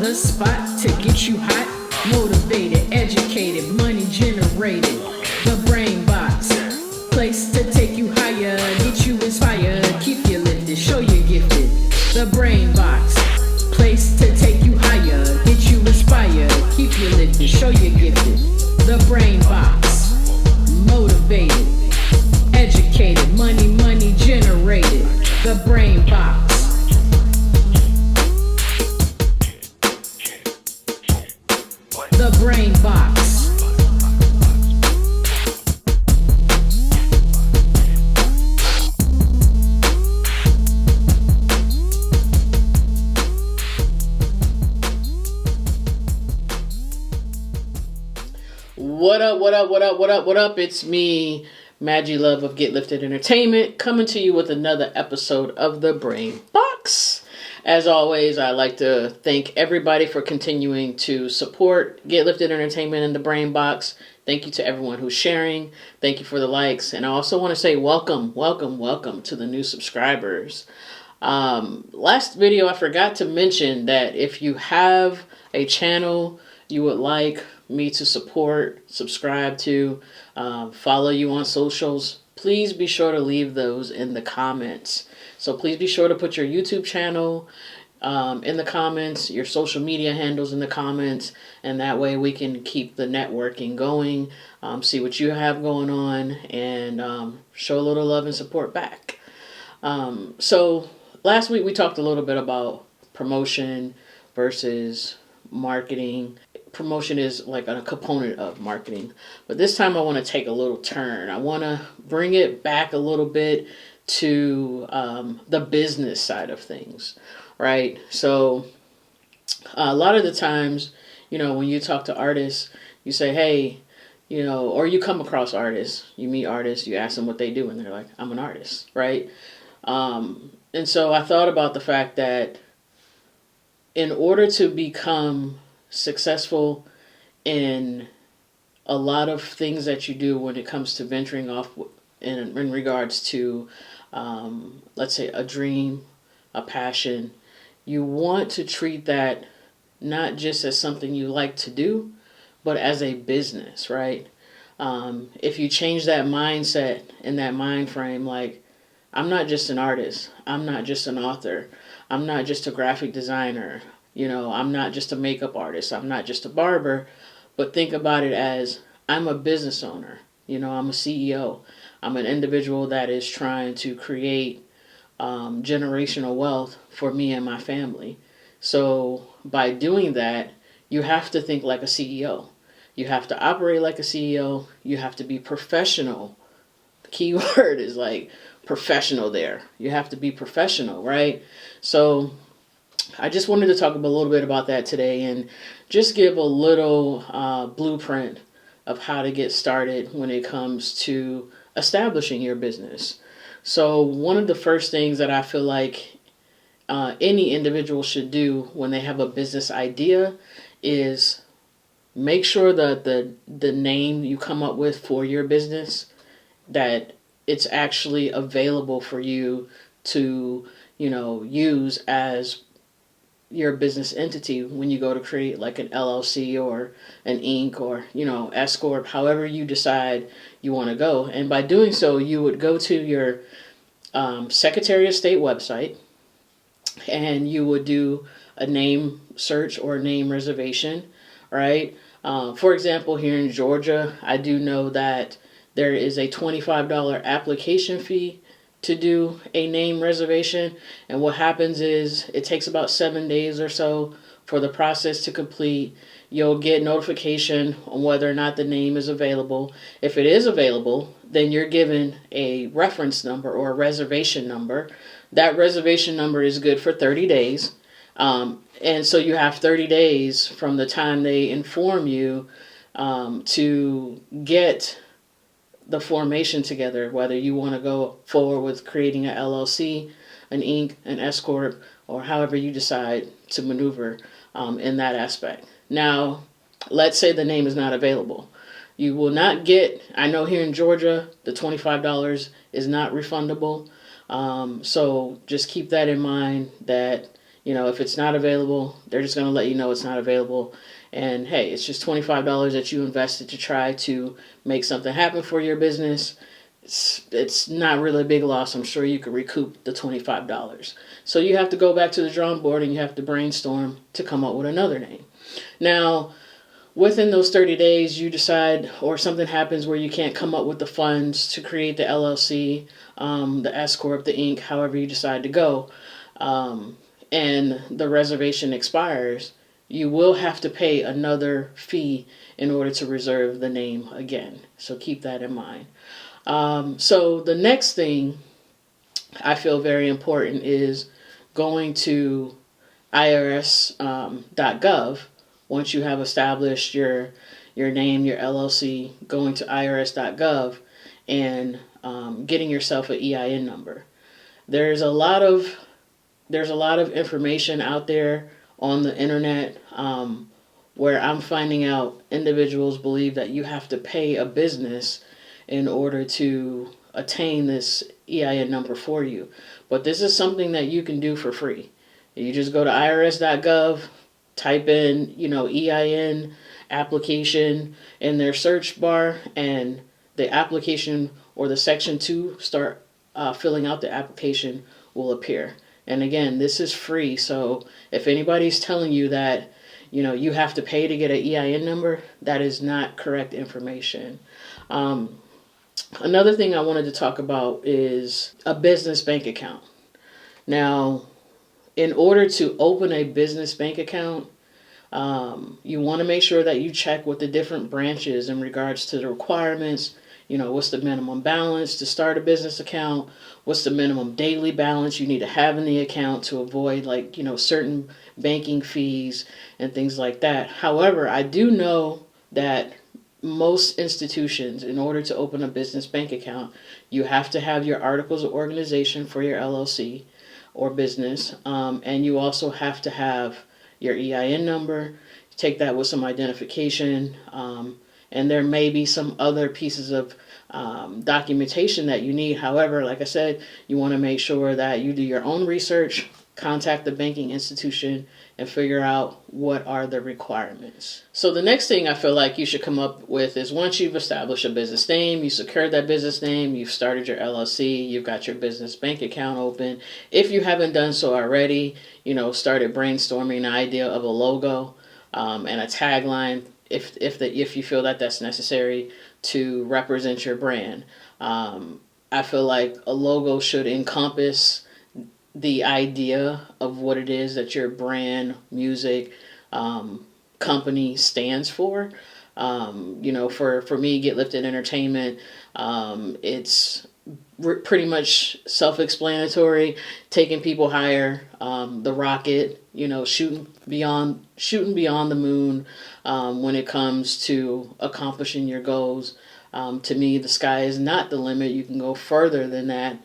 the spot to get you hot, motivated, educated, money generated. The brain box, place to take you higher, get you inspired, keep you lifted, show you gifted. The brain box, place to take you higher, get you inspired, keep you lifted, show you gifted. The brain box, motivated, educated, money generated. The brain box. The brain box. What up? It's me, Magi Love of Get Lifted Entertainment, coming to you with another episode of The Brain Box. As always, I'd like to thank everybody for continuing to support Get Lifted Entertainment and The Brain Box. Thank you to everyone who's sharing. Thank you for the likes. And I also want to say welcome to the new subscribers. Last video, I forgot to mention that if you have a channel you would like me to support, subscribe to, follow you on socials, please be sure to leave those in the comments. So please be sure to put your YouTube channel in the comments, your social media handles in the comments, and that way we can keep the networking going, see what you have going on, and show a little love and support back. So last week we talked a little bit about promotion versus marketing. Promotion is like a component of marketing, but this time I want to take a little turn. I want to bring it back a little bit to the business side of things, right? So a lot of the times, when you talk to artists, you say, hey, or you come across artists, you meet artists, you ask them what they do, and they're like, I'm an artist, right? And so I thought about the fact that in order to become successful in a lot of things that you do when it comes to venturing off in regards to, let's say, a dream, a passion, you want to treat that not just as something you like to do, but as a business, right? If you change that mindset and that mind frame, like, I'm not just an artist, I'm not just an author, I'm not just a graphic designer, I'm not just a makeup artist, I'm not just a barber, but think about it as I'm a business owner. I'm a CEO. I'm an individual that is trying to create generational wealth for me and my family. So by doing that, you have to think like a CEO. You have to operate like a CEO. You have to be professional. The key word is like professional there. You have to be professional, right? So I just wanted to talk a little bit about that today and just give a little blueprint of how to get started when it comes to establishing your business. So one of the first things that I feel like any individual should do when they have a business idea is make sure that the name you come up with for your business, that it's actually available for you to, use as your business entity when you go to create like an LLC or an Inc. or, S Corp, however you decide you want to go. And by doing so, you would go to your Secretary of State website and you would do a name search or a name reservation, right? For example, here in Georgia, I do know that there is a $25 application fee to do a name reservation, and what happens is it takes about 7 days or so for the process to complete. You'll get notification on whether or not the name is available. If it is available, then you're given a reference number or a reservation number. That reservation number is good for 30 days. And so you have 30 days from the time they inform you to get the formation together, whether you want to go forward with creating an LLC, an Inc., an S Corp, or however you decide to maneuver in that aspect. Now, let's say the name is not available. You will not get, I know here in Georgia, the $25 is not refundable. So just keep that in mind that, If it's not available, they're just going to let you know it's not available. And hey, it's just $25 that you invested to try to make something happen for your business. It's not really a big loss. I'm sure you could recoup the $25. So you have to go back to the drawing board and you have to brainstorm to come up with another name. Now, within those 30 days, you decide, or something happens where you can't come up with the funds to create the LLC, the S Corp, the Inc., however you decide to go, and the reservation expires, you will have to pay another fee in order to reserve the name again. So keep that in mind. So the next thing I feel very important is going to irs.gov. Once you have established your name, your LLC, going to irs.gov and getting yourself an EIN number. There's a lot of information out there on the internet where I'm finding out individuals believe that you have to pay a business in order to attain this EIN number for you. But this is something that you can do for free. You just go to irs.gov, type in, EIN application in their search bar, and the application or the section 2 start filling out the application will appear. And again, this is free. So if anybody's telling you that, you have to pay to get an EIN number, that is not correct information. Another thing I wanted to talk about is a business bank account. Now, in order to open a business bank account, you want to make sure that you check with the different branches in regards to the requirements. What's the minimum balance to start a business account? What's the minimum daily balance you need to have in the account to avoid certain banking fees and things like that. However, I do know that most institutions, in order to open a business bank account, you have to have your articles of organization for your LLC or business, and you also have to have your EIN number. Take that with some identification, and there may be some other pieces of documentation that you need. However, like I said, you want to make sure that you do your own research, contact the banking institution, and figure out what are the requirements. So the next thing I feel like you should come up with is, once you've established a business name, you secured that business name, you've started your LLC, you've got your business bank account open. If you haven't done so already, started brainstorming the idea of a logo and a tagline, if you feel that that's necessary to represent your brand. I feel like a logo should encompass the idea of what it is that your brand, music, company stands for. For me, Get Lifted Entertainment, it's pretty much self-explanatory. Taking people higher, the rocket, shooting beyond the moon when it comes to accomplishing your goals. To me, the sky is not the limit. You can go further than that.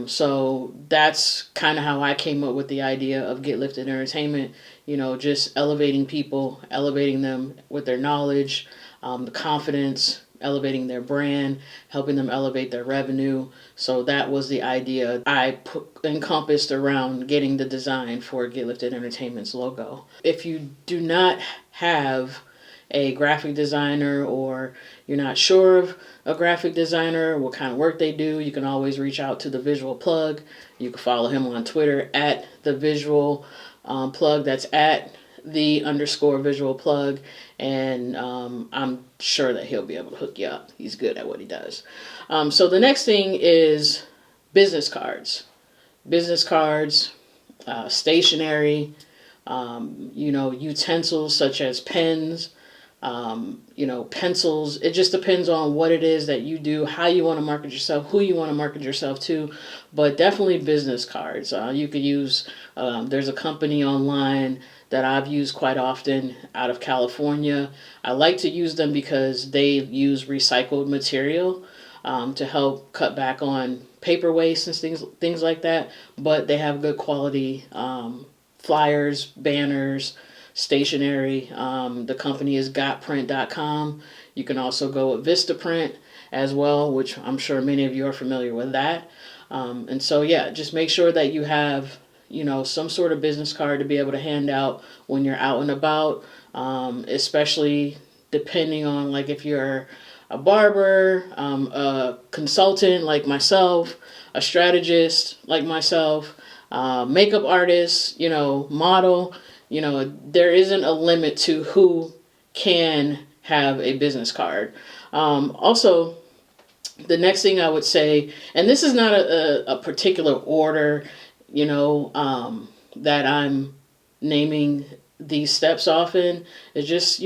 So that's kind of how I came up with the idea of Get Lifted Entertainment. Just elevating people, elevating them with their knowledge, the confidence, elevating their brand, helping them elevate their revenue. So that was the idea I encompassed around getting the design for Get Lifted Entertainment's logo. If you do not have a graphic designer, or you're not sure of a graphic designer, what kind of work they do, you can always reach out to the Visual Plug. You can follow him on Twitter at the Visual Plug. That's at _Visual Plug, and I'm sure that he'll be able to hook you up. He's good at what he does. So the next thing is business cards. Stationery, utensils such as pens, pencils. It just depends on what it is that you do, how you want to market yourself, who you want to market yourself to, but definitely business cards. You could use, there's a company online that I've used quite often out of California. I like to use them because they use recycled material to help cut back on paper waste and things like that, but they have good quality flyers, banners, stationery. The company is gotprint.com. You can also go with Vistaprint as well, which I'm sure many of you are familiar with that. And so, yeah, just make sure that you have some sort of business card to be able to hand out when you're out and about, especially depending on like if you're a barber, a consultant like myself, a strategist like myself, makeup artist, model. There isn't a limit to who can have a business card. Also, the next thing I would say, and this is not a particular order, that I'm naming these steps off in. It's just,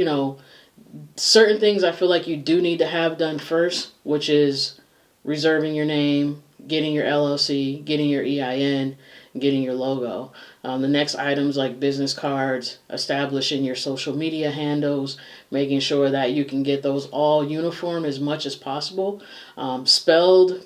certain things I feel like you do need to have done first, which is reserving your name, getting your LLC, getting your EIN, getting your logo. The next items like business cards, establishing your social media handles, making sure that you can get those all uniform as much as possible, spelled,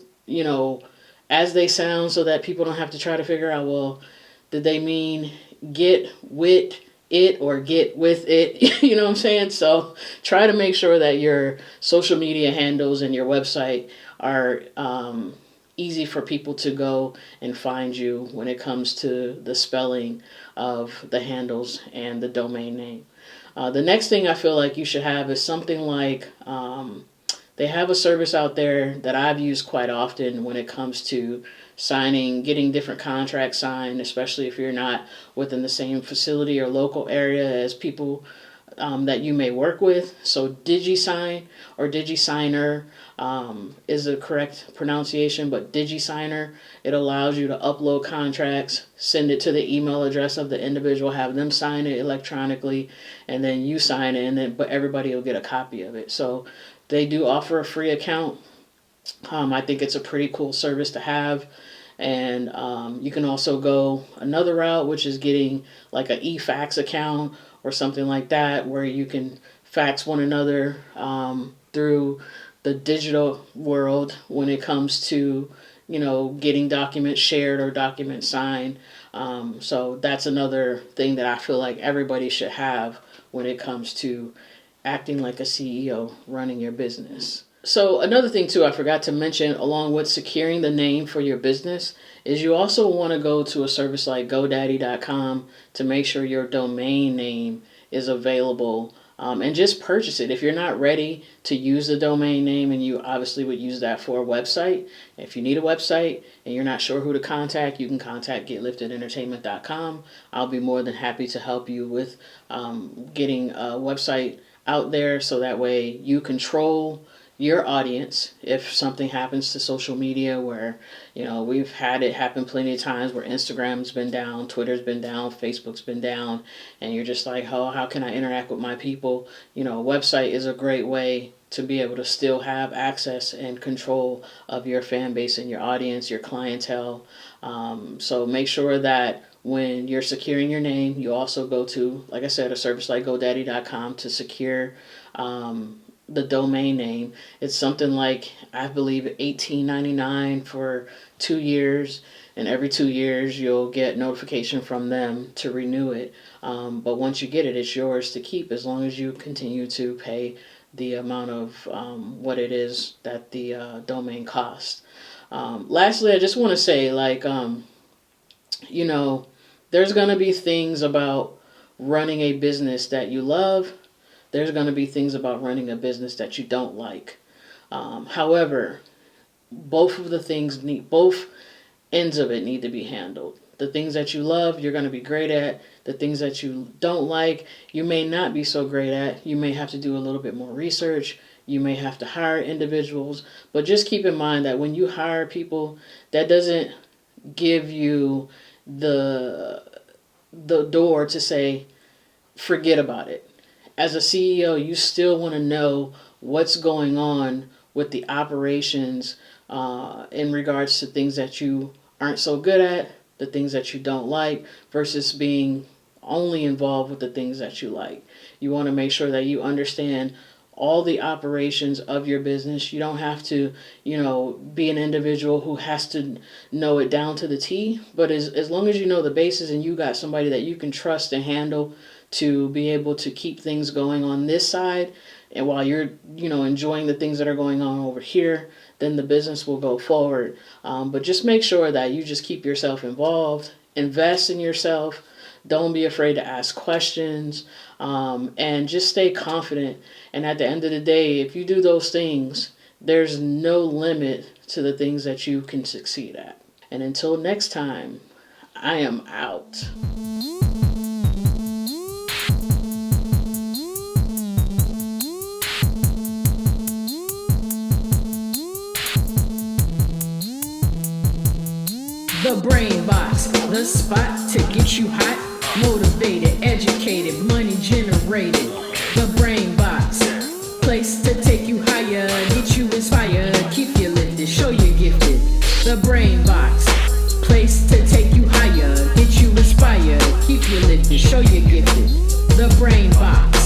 as they sound, so that people don't have to try to figure out, well, did they mean get with it or get with it? You know what I'm saying? So try to make sure that your social media handles and your website are easy for people to go and find you when it comes to the spelling of the handles and the domain name. The next thing I feel like you should have is something like they have a service out there that I've used quite often when it comes to signing, getting different contracts signed, especially if you're not within the same facility or local area as people that you may work with. So DigiSign or DigiSigner is the correct pronunciation, but DigiSigner, it allows you to upload contracts, send it to the email address of the individual, have them sign it electronically, and then you sign it, and then but everybody will get a copy of it. So they do offer a free account. I think it's a pretty cool service to have. And you can also go another route, which is getting like an e-fax account or something like that, where you can fax one another through the digital world when it comes to, getting documents shared or documents signed. So that's another thing that I feel like everybody should have when it comes to acting like a CEO, running your business. So another thing too I forgot to mention, along with securing the name for your business, is you also want to go to a service like GoDaddy.com to make sure your domain name is available, and just purchase it. If you're not ready to use the domain name, and you obviously would use that for a website, if you need a website and you're not sure who to contact, you can contact GetLiftedEntertainment.com. I'll be more than happy to help you with getting a website out there, so that way you control your audience. If something happens to social media where, we've had it happen plenty of times where Instagram's been down, Twitter's been down, Facebook's been down, and you're just like, oh, how can I interact with my people? A website is a great way to be able to still have access and control of your fan base and your audience, your clientele. So make sure that when you're securing your name, you also go to, like I said, a service like GoDaddy.com to secure the domain name. It's something like, I believe, $18.99 for 2 years, and every 2 years you'll get notification from them to renew it. But once you get it, it's yours to keep as long as you continue to pay the amount of what it is that the domain costs. Lastly, I just want to say, there's going to be things about running a business that you love. There's going to be things about running a business that you don't like. However, both ends of it need to be handled. The things that you love, you're going to be great at. The things that you don't like, you may not be so great at. You may have to do a little bit more research. You may have to hire individuals. But just keep in mind that when you hire people, that doesn't give you the door to say, forget about it. As a CEO, you still want to know what's going on with the operations in regards to things that you aren't so good at, the things that you don't like, versus being only involved with the things that you like. You want to make sure that you understand all the operations of your business. You don't have to, be an individual who has to know it down to the T, but as long as you know the basis and you got somebody that you can trust and handle to be able to keep things going on this side, and while you're, enjoying the things that are going on over here, then the business will go forward. But just make sure that you just keep yourself involved Invest in yourself. Don't be afraid to ask questions, and just stay confident. And at the end of the day, if you do those things, there's no limit to the things that you can succeed at. And until next time, I am out. The Brain Box, the spot to get you hot, motivated, educated, money generated. The Brain Box, place to take you higher, get you inspired, keep you lifted, show you gifted. The Brain Box, place to take you higher, get you inspired, keep you lifted, show you gifted. The Brain Box.